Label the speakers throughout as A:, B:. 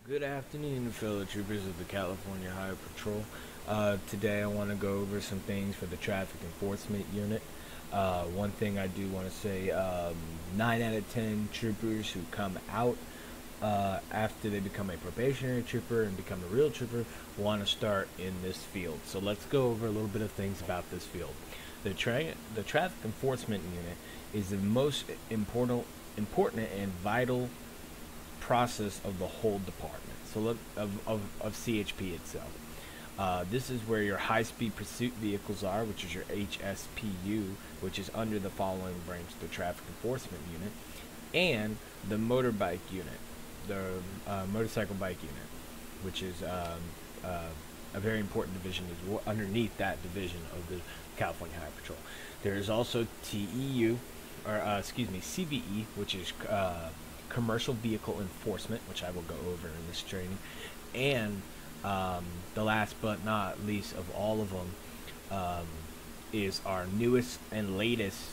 A: Good afternoon, fellow troopers of the California Highway Patrol. Today I want to go over some things for the Traffic Enforcement Unit. One thing I do want to say, 9 out of 10 troopers who come out after they become a probationary trooper and become a real trooper want to start in this field. So let's go over a little bit of things about this field. The Traffic Enforcement Unit is the most important and vital process of the whole department, so of CHP itself. This is where your high-speed pursuit vehicles are, which is your HSPU, which is under the following branch: the Traffic Enforcement Unit, and the motorbike unit, the motorcycle bike unit, which is a very important division underneath that division of the California Highway Patrol. There is also TEU, or CVE, which is Commercial Vehicle Enforcement, which I will go over in this training, and the last but not least of all of them is our newest and latest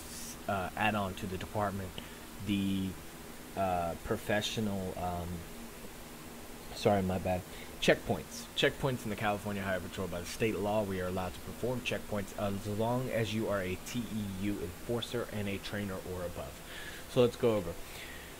A: add-on to the department, the professional checkpoints in the California Highway Patrol. By the state law, we are allowed to perform checkpoints as long as you are a TEU enforcer and a trainer or above. So let's go over.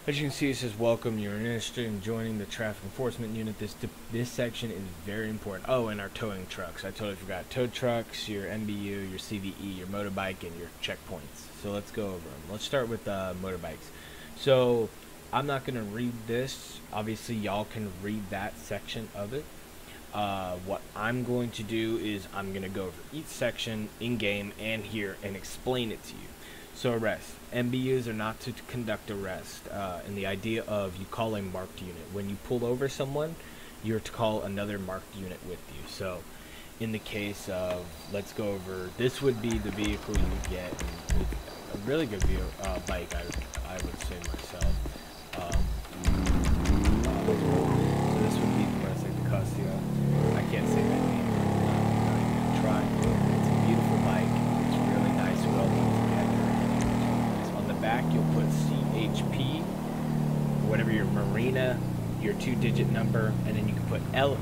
A: As you can see, it says, welcome, you're interested in joining the Traffic Enforcement Unit. This section is very important. Oh, and our towing trucks. I totally forgot. Tow trucks, your MBU, your CVE, your motorbike, and your checkpoints. So let's go over them. Let's start with motorbikes. So I'm not going to read this. Obviously, y'all can read that section of it. What I'm going to do is I'm going to go over each section in-game and here and explain it to you. So arrest. MBUs are not to conduct arrest, and the idea of you call a marked unit. When you pull over someone, you're to call another marked unit with you. So in the case of, let's go over, this would be the vehicle you get. A really good bike, I would say myself. So this would be the motorcycle Casio. I can't say that name. I'm not even going to try. It's a beautiful bike. It's really nice, well done together. On the back, you'll put CHP, whatever your marina, your 2-digit number, and then you can put LA.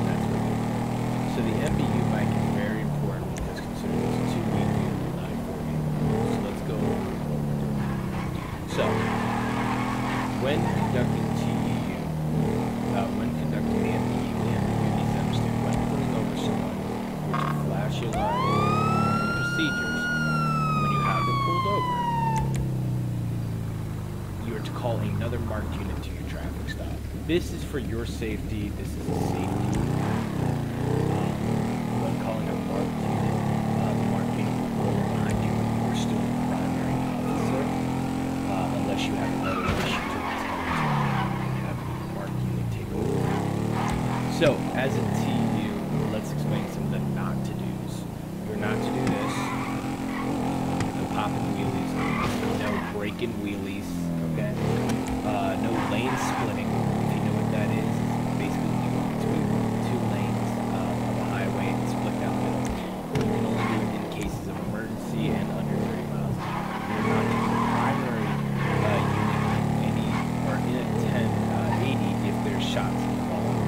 A: That's what it is. So the MBU bike is very important because consider this a 2-week vehicle, not a 4-week vehicle. So let's go over what we're doing. So when conducting TEU, when conducting the MBU needs to understand when pulling over someone, you're to flash your light procedures. When you have them pulled over, you are to call another marked unit to your traffic stop. This is for your safety. This is a safety. When calling a marked unit, the marked unit will roll behind you when you are still the primary officer, unless you have another issue to have the marked unit take over. So, as a TU, let's explain some of the not to do's. You're not to do this. No popping wheelies. No breaking wheelies. Okay. No lane splitting. If you know what that is, it's basically you go between 2 lanes of a highway and split down the middle. You can only do it in cases of emergency and under 30 miles. You're not to be the primary unit in a 1080 if there's shots involved.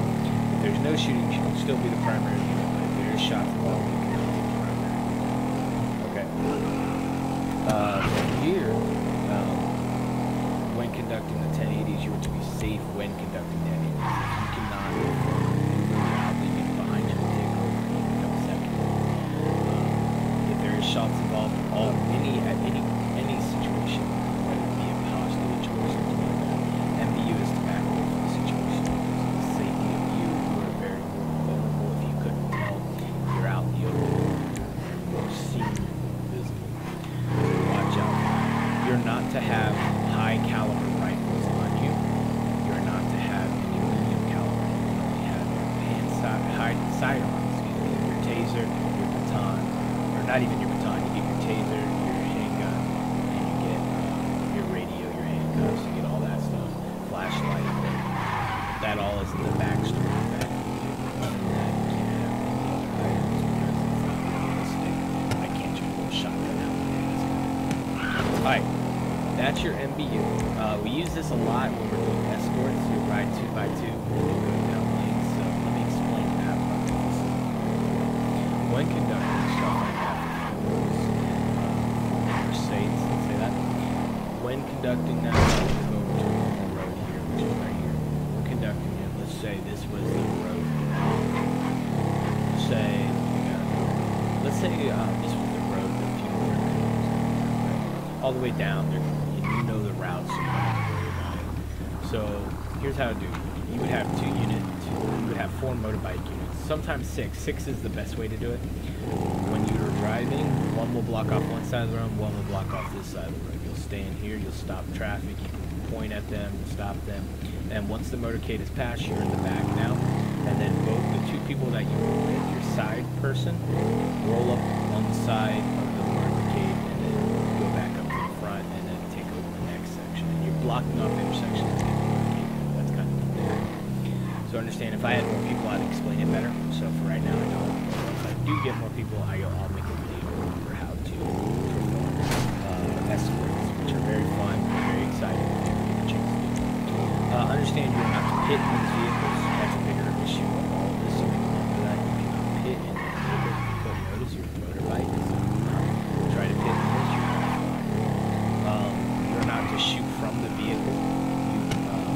A: If there's no shooting, you can still be the primary unit, but if there's shots involved, you cannot be the primary unit. Okay. Here, when conducting the 1080s, you are to be safe when conducting 1080s. You cannot move out the unit behind you to take over and become second. If there is shots involved, any situation, whether it be a hostage or something like that, MBU is to back away from the situation because of the safety of you. You are very vulnerable. If you couldn't tell, you're out in the open, you're seen, visible. Watch out. You're not to have high caliber rifles on you. You're not to have any medium caliber. You can only have your sidearms, your taser, your baton, or not even your baton. You get your taser, your handgun, and you get your radio, your handcuffs. You get all that stuff. Flashlight. That all is in the backstory. Other than that, you can't have any other items because it's not realistic. I can't just pull a shotgun out. Alright. That's your MBU. We use this a lot when we're doing escorts. You'll ride say this was the road that people were going all the way down. You know the route, so you don't have to worry about it. So here's how to do it. You would have 2 units. You would have 4 motorbike units. Sometimes 6. 6 is the best way to do it. When you're driving, one will block off one side of the road, one will block off this side of the road. You'll stay in here. You'll stop traffic. You can point at them, stop them. And once the motorcade is passed, you're in the back now. And then both the 2 people that you were with, your side person, roll up on the side of the motorcade and then go back up to the front and then take over the next section. And you're blocking off intersections. That's kind of the thing. So understand, if I had more people, I'd explain it better. So for right now, I don't. If I do get more people, I'll make a video for how to perform escorts, which are very fun, very exciting. Understand you're not to pit in these vehicles. That's a bigger issue of all of this, so remember that. You cannot pit in the vehicle. But notice your motorbike is try to pit in this, you're not to shoot from the vehicle. You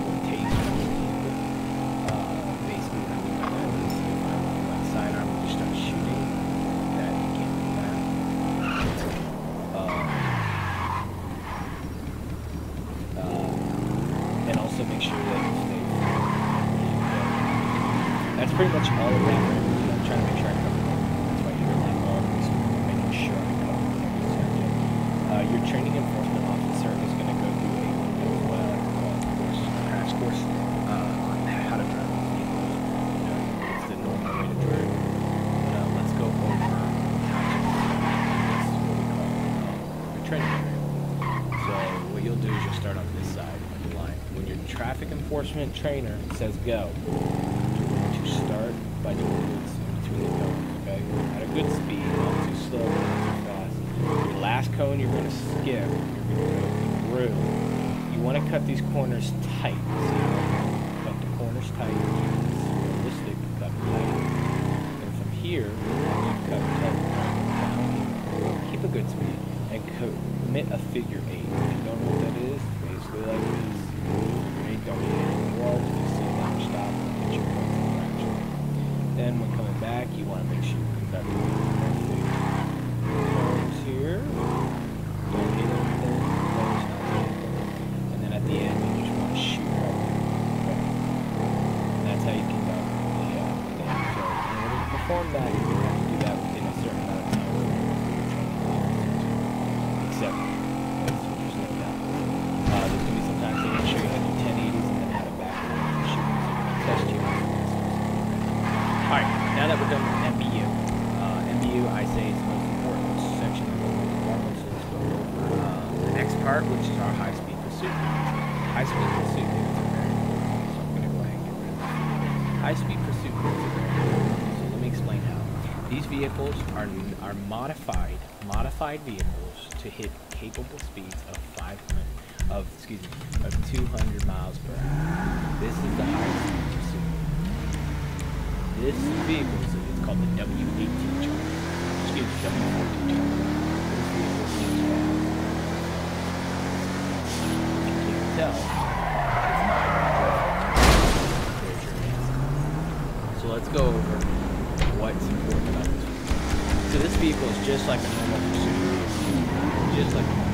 A: will tase from the vehicle. Basically, what I mean by that is if I want my sidearm to start shooting, that you can't do that. And also make sure that you stay. That's pretty much all of that. I'm trying to make sure I cover it. That's why you're like all of this, making sure I cover every subject. Your training enforcement officer is going to go through what I like to call a course, a crash course on how to drive these vehicles. You know, it's the normal way to drive. But let's go over how to this, what we call your training area. So what you'll do is you'll start on this side of the line. When your traffic enforcement trainer says go, you're going to start by doing this in between the cones, okay? At a good speed, not too slow, not too fast. Your last cone you're going to skip, you're going to go through. You want to cut these corners tight. See how I cut the corners tight? It's realistic, cut tight. And from here, you cut tight down here. Keep a good speed and commit a figure 8. If you don't know what that is, basically like this. Figure 8, don't need any walls, just sit down, stop, and get your points of fraction. Then when coming back, you want to make sure you cut the corners here. Don't hit anything, corners not anything. And then at the end, you just want to shoot right there. Okay? And that's how you can go. Yeah. So in order to perform that, you're going to have to do that within a certain amount of time for your training. Except, let's just look at that. There's going to be some times they're going to show you how to do 1080s and then how to back and shoot. So they're going to test you. Alright, now that we're done with MBU, MBU I say is the most important section of the performance. So let's go over the next part, which is our high-speed pursuit. High-speed pursuit is very important, so I'm going to go ahead and get rid of this. High-speed pursuit is very important, so let me explain how. These vehicles are modified vehicles to hit capable speeds of 200 miles per hour. This is the high-speed pursuit. This vehicle is called the W18 chart. Excuse me, W14 chart. This vehicle is fast. You can tell it's not very. So let's go over what's important about this vehicle. So this vehicle is just like a normal pursuit vehicle. Just like a normal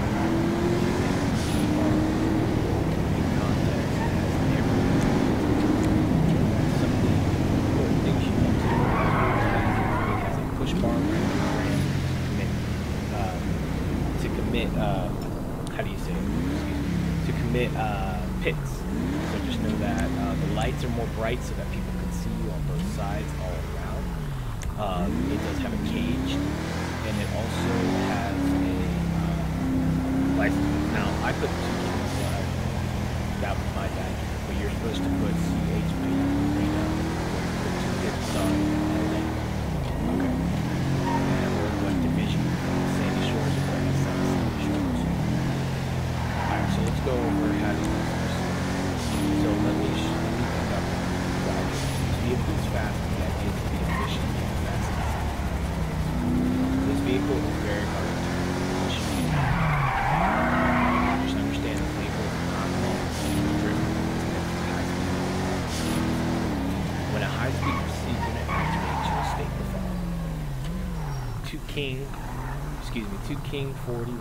A: pits. So just know that the lights are more bright so that people can see you on both sides all around. It does have a cage, and it also has a license. Now, I put 2 keys inside. That was my bad. But you're supposed to put CHP IA Complaint Form. Okay. And what division? Sandy Shores or Sandy Shores? Alright, so let's go over how to use this. So let me conduct this vehicle is fast, and that needs to be efficient and fast. This vehicle is very hard to push. Just understand this vehicle is not long. It's driven. It's high speed. When a high-speed pursuit unit to King 41.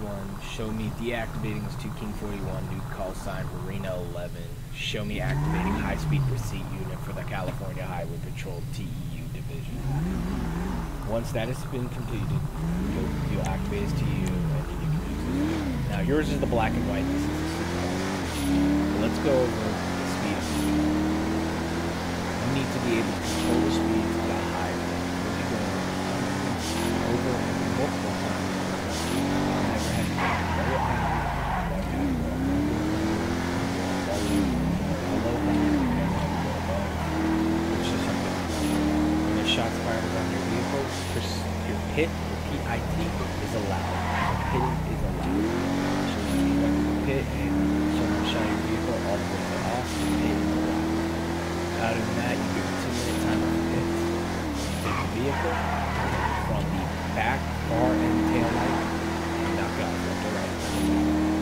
A: Show me deactivating this to King 41. New call sign Marina 11. Show me activating high-speed pursuit unit for the California Highway Patrol TEU Division. Once that has been completed, you'll activate his TEU and then you can use this. Now yours is the black and white. This is the super. Let's go over the speed. You need to be able to control the speed to the higher. You'll be going over multiple times. Never had to go very high. Shots fired around your vehicle, your PIT, your PIT is allowed. Hitting is allowed. So you can go to the PIT and someone shot your vehicle all the way off, PIT is allowed. Other than that, you give a 2-minute time on the PIT. Take the vehicle from the back, far end tail light, and knock it off left or right.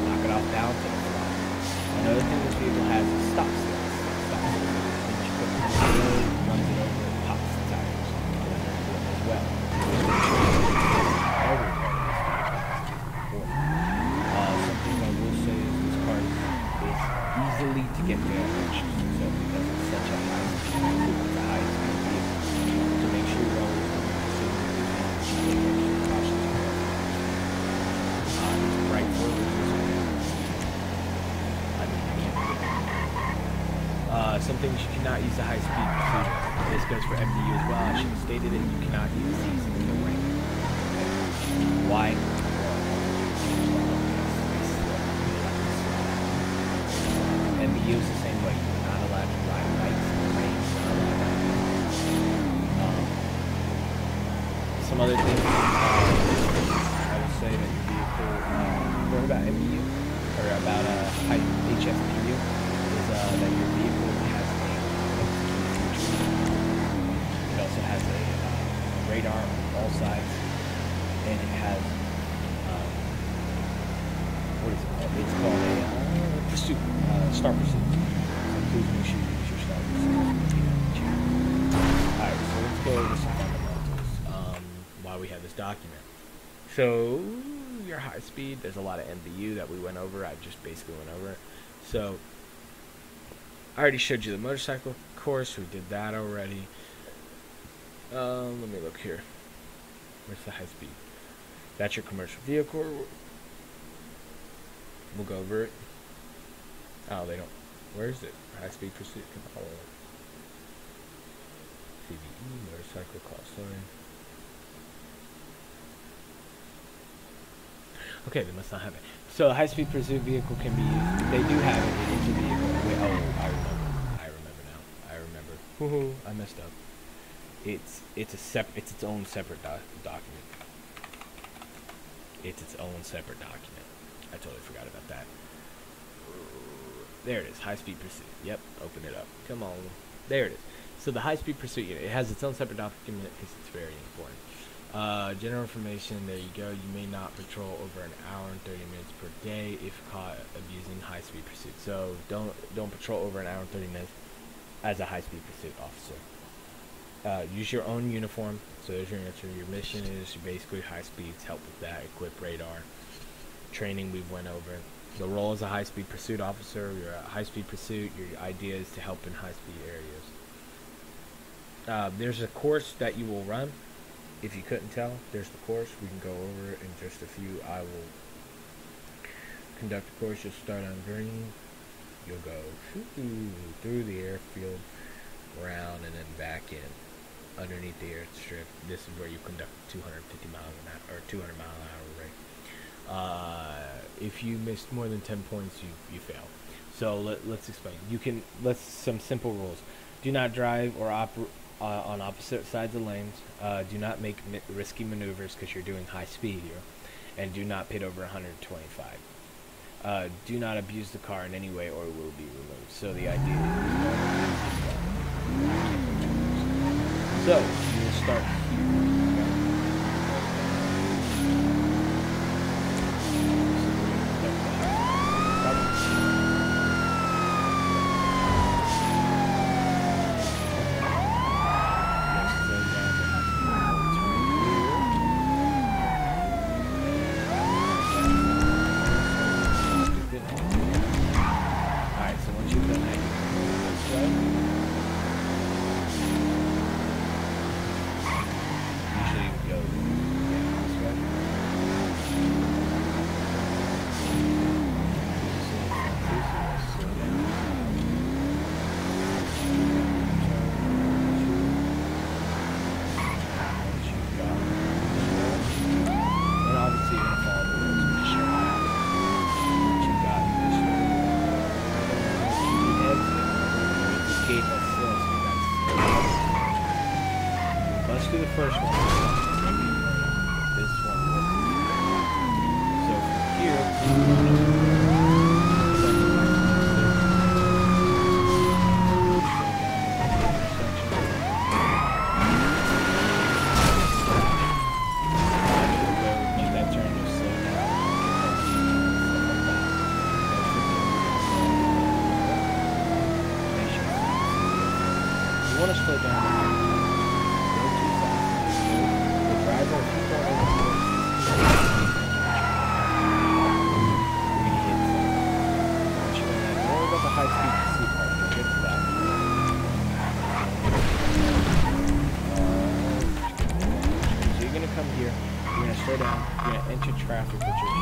A: Knock it off down to the front. Another thing this vehicle has is stop sticks. Stop sticks. Then you put it on the road, runs it over, and pops the tires. Well, something I will say is this car is easily to get damaged, so because it's such a high speed vehicle, to make sure you're always doing right forward. Some things you cannot use the high speed pursuit. This goes for MDU as well. I should have stated it. You cannot use these in the rain. Why? MDU is the same way. You're not allowed to ride bikes in the rain. Some other things I would say that your vehicle, learn about MDU or about HFPU is that your vehicle has also has a radar on all sides, and it has what is it called? It's called a pursuit, star pursuit. So please make sure you use your star pursuit. Alright, so let's go over some fundamentals while we have this document. So your high speed, there's a lot of MBU that we went over. I just basically went over it. So I already showed you the motorcycle course. We did that already. Let me look here. Where's the high speed? That's your commercial vehicle. We'll go over it. Oh, they don't. Where is it? High speed pursuit. Come on. CVE, motorcycle call sign. Okay, they must not have it. So a high speed pursuit vehicle can be used. They do have it. It is a vehicle. Wait, oh, I remember now. I remember. Woohoo! I messed up. It's its own separate document. It's its own separate document. I totally forgot about that. There it is, high-speed pursuit. Yep, open it up. Come on. There it is. So the high-speed pursuit unit, it has its own separate document because it's very important. General information, there you go. You may not patrol over an hour and 30 minutes per day if caught abusing high-speed pursuit. So don't patrol over an hour and 30 minutes as a high-speed pursuit officer. Use your own uniform. So there's your answer. Your mission is basically high speeds, help with that, equip radar. Training we went over. The role as a high speed pursuit officer, you're a high speed pursuit, your idea is to help in high speed areas. There's a course that you will run. If you couldn't tell, there's the course. We can go over it in just a few. I will conduct the course. You'll start on green. You'll go through the airfield, around, and then back in. Underneath the airstrip, this is where you conduct 250 miles an hour or 200 mile an hour rate. If you missed more than 10 points, you fail. So let's explain. Some simple rules. Do not drive or on opposite sides of lanes. Do not make risky maneuvers because you're doing high speed here, and do not pit over 125. Do not abuse the car in any way or it will be removed. So the idea is so you will start here. gate that's slow, so you gotta slow. Let's do the first one. This one. So from here, want to slow down. Go too fast. The driver, if you go over the course, you're going to hit something. Once you go that, don't worry about the high speed C part. You'll get to that. So you're going to come here. You're going to slow down. You're going to enter traffic, which is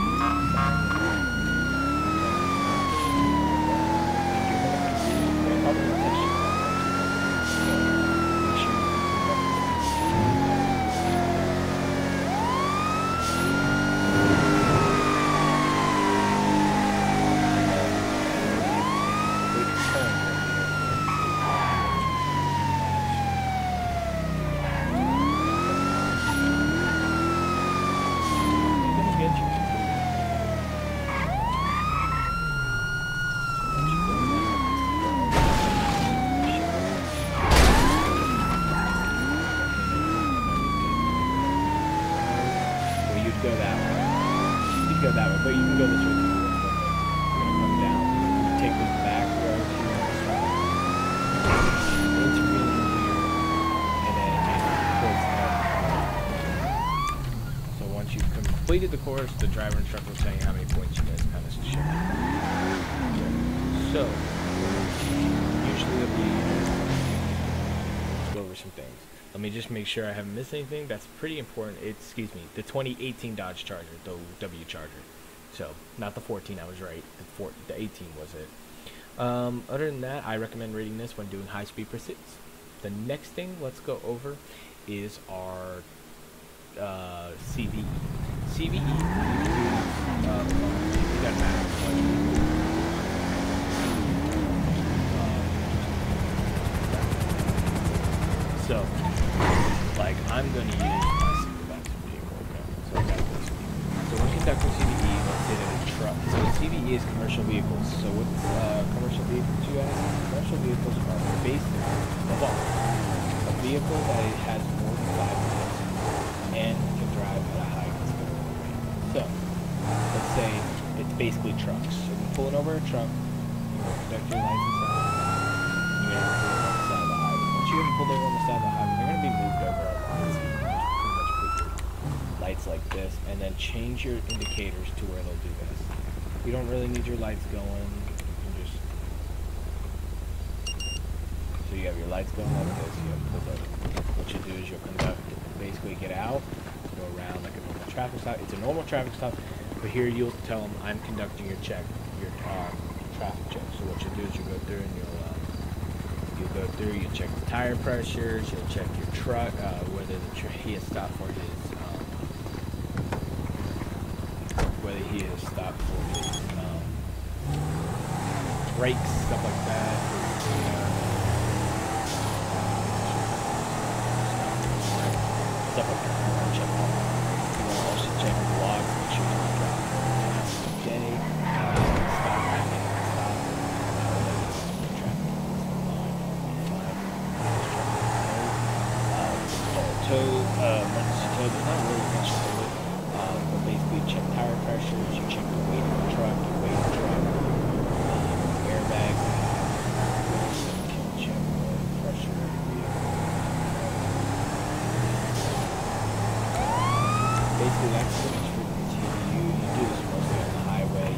A: go that way. You can go that way, but you can go this way too. You're gonna come down, take this back road here on the side, into really here, and then towards the end. So once you've completed the course, the driver instructor will tell you how many points you guys kind of should have. So usually it'll be, let's go over some things. Let me just make sure I haven't missed anything. That's pretty important. It's, excuse me, the 2018 Dodge Charger, the W Charger. So, not the 14, I was right. The 18 was it. Other than that, I recommend reading this when doing high-speed pursuits. The next thing let's go over is our CVE. CVE doesn't matter. So, like, I'm going to use my supervisor vehicle, okay? So I got this. So when conducting CVE, let's say that it's truck. So CVE is commercial vehicles. So with commercial vehicles, you guys, commercial vehicles are basically, above all, a vehicle that has more than 5 wheels and can drive at a high acceleration rate. So, let's say it's basically trucks. So you're pulling over a truck, you're going to conduct your license out. You're going to pull it on the side of the highway. Once you haven't pulled over on the side of the highway, they're going to be moved over a lot. So you can just pretty much put your lights like this, and then change your indicators to where they'll do this. You don't really need your lights going. You can just, so you have your lights going like this. You have pulled over. What you do is you'll conduct, basically get out, go around like a normal traffic stop. It's a normal traffic stop, but here you'll tell them I'm conducting your check, your traffic check. So what you do is you go through and you'll go through, you check the tire pressures, you'll check your truck, whether he has stopped for his, brakes, stuff like that. Stuff like that. You want to check all that. You want to also check the logs, make sure you're not driving okay. Stop happening, stop. Emergency tow, there's not really much to it, but basically check tire pressures, you check the weight of the truck, you weigh the truck, airbags, check the pressure of the vehicle. Basically that's pretty much for the TEU. You do this mostly on the highway.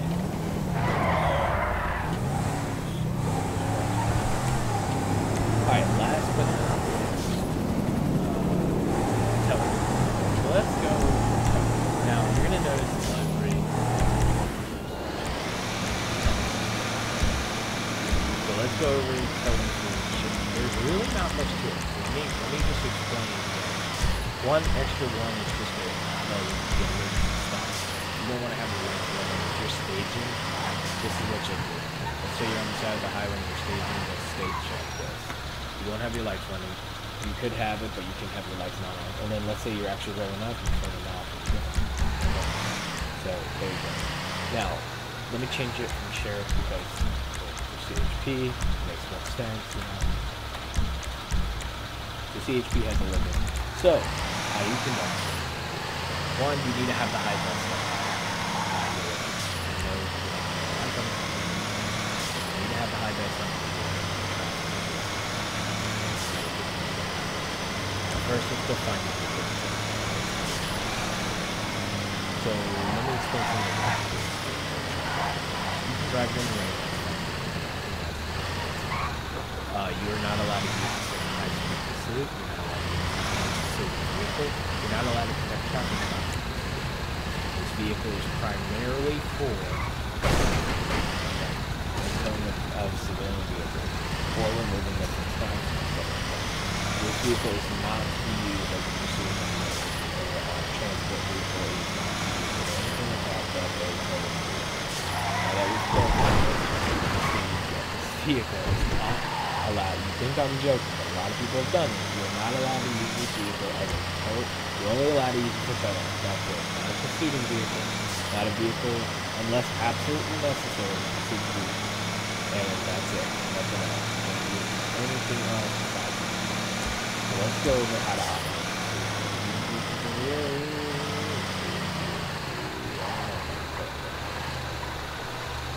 A: Alright, last but not least, towing. So let's go with towing. Now, you're going to notice this line 3. So let's go over towing solution. There's really not much to it. So let me just explain it. One extra one is just a stop. You don't want to have a range limit. If you're staging, this is what you'll do. Let's say you're on the side of the highway and you're staging, you'll stage check this. You won't have your lights running. You could have it, but you can have your lights not on. And then let's say you're actually rolling up, you turn them off. So there you go. Now, let me change it from sheriff because for CHP makes more sense. The CHP has a limit. So, how you conduct it. One, you need to have the high vest on. You need to have the high vest on. First, let's go find it. So, let me explain something about this. You can drive in the rain. You're not allowed to use certain high speed pursuit. You're not allowed to conduct traffic stops. This vehicle is primarily for towing of civilian vehicles or removing them from traffic. This vehicle is not to be used as a pursuit or transport vehicle. It is not to be used for anything about that way. Now that was built, this vehicle is not allowed. You think I'm joking, but a lot of people have done it. You're not allowed to use this vehicle as a tow. You're only allowed to use it for towing. That's it. Not a pursuing vehicle. Not a vehicle unless absolutely necessary to pursue the vehicle. And that's it. Nothing else. Don't use anything else besides it. So let's go over how to operate.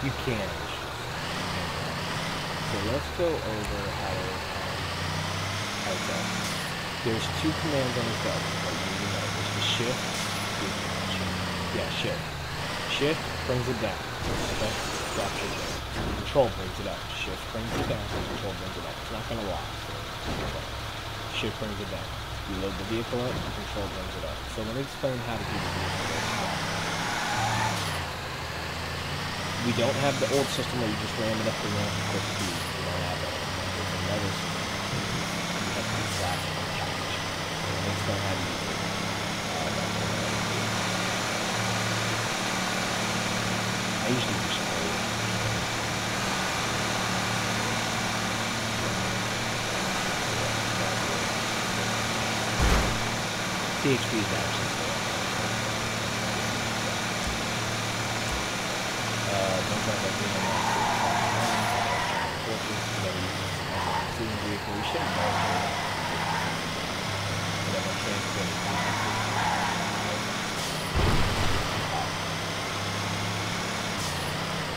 A: You can. So let's go over how to there's two commands on this button that you need to know. There's the shift. Yeah, shift. Shift brings it down. Okay? Drop it down. Control brings it up. Shift brings it down. Control brings it up. It's not gonna lock. Shift brings it down. You load the vehicle up, control brings it up. So let me explain how to do the vehicle. We don't have the old system where you just ram it up the ramp and quick speed. We don't have that. There's another system. You have to be slash on the package. So let me explain how to use it. I usually do some CHP is actually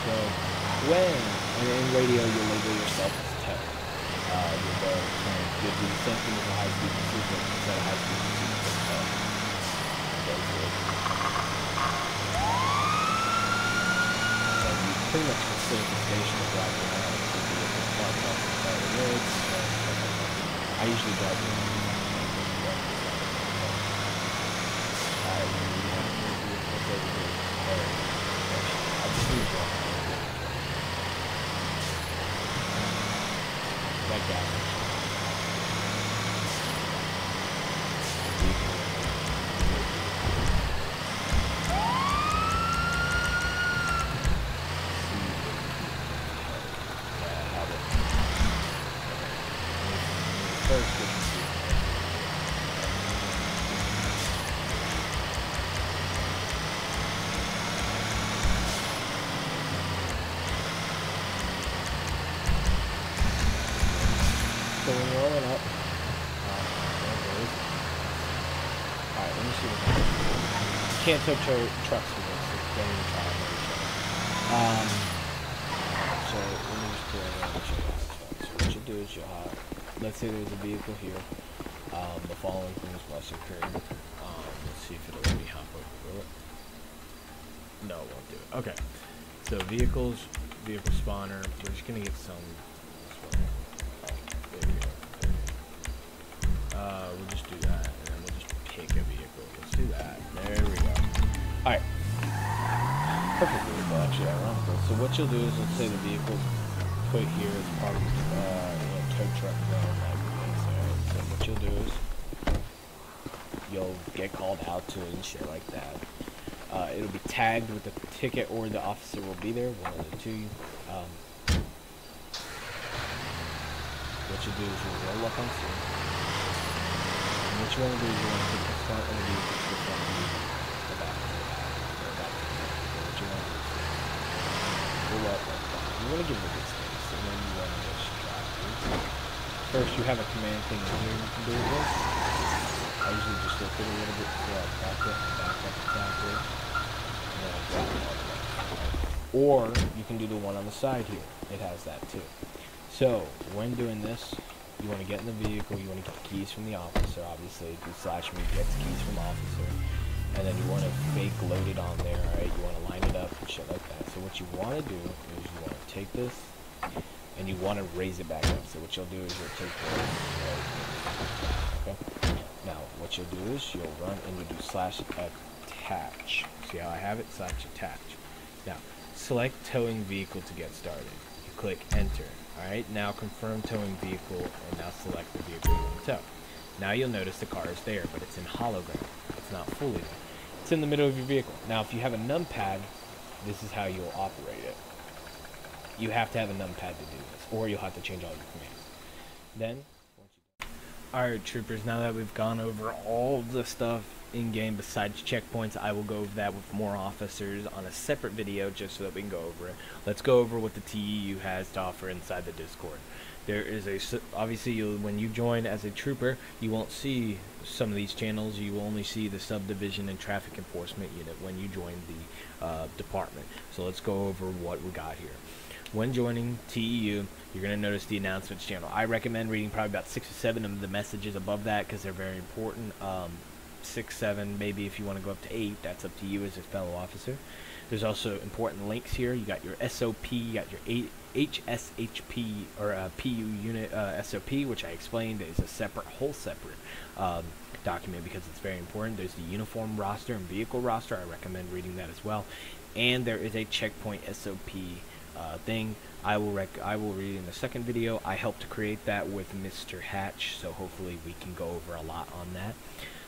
A: So when, and in radio, you'll label yourself as 10. You'll go you'll do the same thing as a high-speed pursuit, but instead of high-speed pursuit, it's 10. So you pretty much can sit at the station and drive around to the vehicle parked off the side of the road. I usually drive around. That guy. So when you're rolling up, alright, let me see what happens. You can't tow trucks with this, so don't even try it. So let me just put it on the check. So what you do is you let's say there's a vehicle here. The following things must occur. Let's see if it'll let me hop over, will it? No, it won't do it. Okay. So vehicle spawner, we're just gonna get some. We'll just do that, and then we'll just pick a vehicle. Let's do that. There we go. Alright. Perfect vehicle, actually, ironically. So what you'll do is, let's say the vehicle's put here as part of the tow truck zone, like this. Alright, so what you'll do is, you'll get called out to it and shit like that. It'll be tagged with the ticket, or the officer will be there, one of the two. what you do is you roll up on scene. And what you want to do is you want to take the front of the vehicle to the front view, the back to the back, or back to the front. So what you want to do is pull up like that. You want to give it a good space, and then you want to just try it. First, you have a command thing in here you can do it with. I usually just lift it a little bit before I back it and back up the back there. And then I drop it all the way. Or you can do the one on the side here. It has that too. So when doing this, you want to get in the vehicle, you want to get the keys from the officer, obviously, do /me gets keys from officer, and then you want to fake load it on there, alright? You want to line it up and shit like that. So what you want to do is you want to take this, and you want to raise it back up. So what you'll do is you'll take this, right? Okay? Now, what you'll do is you'll run and you do /attach. See how I have it? /attach. Now, select towing vehicle to get started. You click enter. Alright, now confirm towing vehicle, and now select the vehicle you want to tow. Now you'll notice the car is there, but it's in hologram. It's not fully there. It's in the middle of your vehicle. Now, if you have a numpad, this is how you'll operate it. You have to have a numpad to do this, or you'll have to change all your commands. Then, alright troopers, now that we've gone over all the stuff in game besides checkpoints, I will go over that with more officers on a separate video just so that we can go over it. Let's go over what the TEU has to offer inside the Discord. There is obviously when you join as a trooper, you won't see some of these channels. You will only see the subdivision and traffic enforcement unit when you join the department. So let's go over what we got here. When joining TEU, you're going to notice the announcements channel. I recommend reading probably about 6 or 7 of the messages above that because they're very important. 6, 7, maybe if you want to go up to 8, that's up to you as a fellow officer. There's also important links here. You got your SOP, you got your HSHP or PU unit SOP, which I explained is a whole separate document because it's very important. There's the uniform roster and vehicle roster. I recommend reading that as well. And there is a checkpoint SOP thing. I will read in the second video. I helped to create that with Mr. Hatch, so hopefully we can go over a lot on that.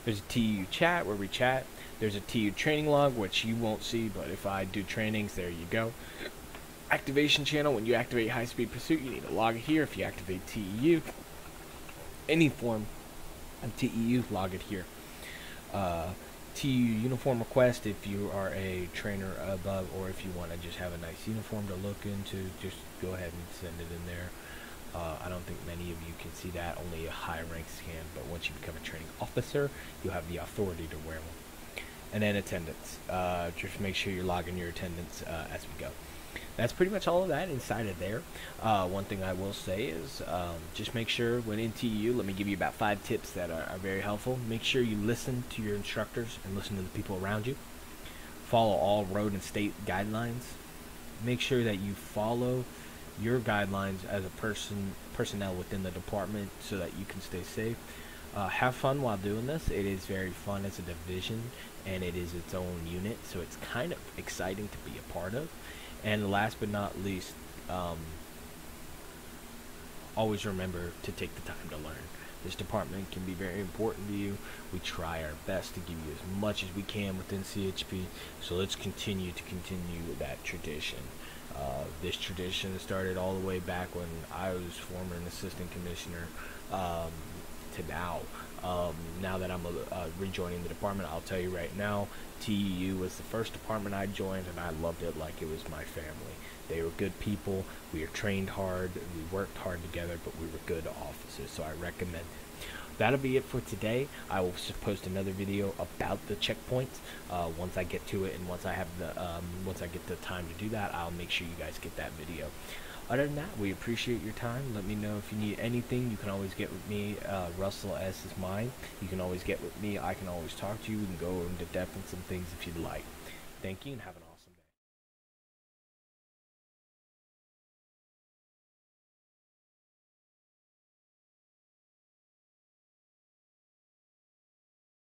A: There's a TEU chat where we chat. There's a TEU training log, which you won't see, but if I do trainings, there you go. Activation channel, when you activate high-speed pursuit, you need to log it here. If you activate TEU, any form of TEU, log it here. TEU uniform request, if you are a trainer above, or if you want to just have a nice uniform to look into, just go ahead and send it in there. I don't think many of you can see that, only a high rank can, but once you become a training officer, you have the authority to wear one. And then attendance, just make sure you're logging your attendance as we go. That's pretty much all of that inside of there. One thing I will say is just make sure when in TEU, let me give you about 5 tips that are very helpful. Make sure you listen to your instructors and listen to the people around you. Follow all road and state guidelines. Make sure that you follow your guidelines as a personnel within the department so that you can stay safe. Have fun while doing this. It is very fun as a division, and it is its own unit, so it's kind of exciting to be a part of. And last but not least, always remember to take the time to learn. This department can be very important to you. We try our best to give you as much as we can within CHP, so let's continue that tradition. This tradition started all the way back when I was former an assistant commissioner to now. Now that I'm rejoining the department, I'll tell you right now, TEU was the first department I joined, and I loved it like it was my family. They were good people. We were trained hard. We worked hard together, but we were good officers, so I recommend it. That'll be it for today. I will post another video about the checkpoints once I get to it, and once I have the once I get the time to do that, I'll make sure you guys get that video. Other than that, we appreciate your time. Let me know if you need anything. You can always get with me. Russell S is mine. You can always get with me. I can always talk to you. We can go into depth on some things if you'd like. Thank you, and have an awesome day.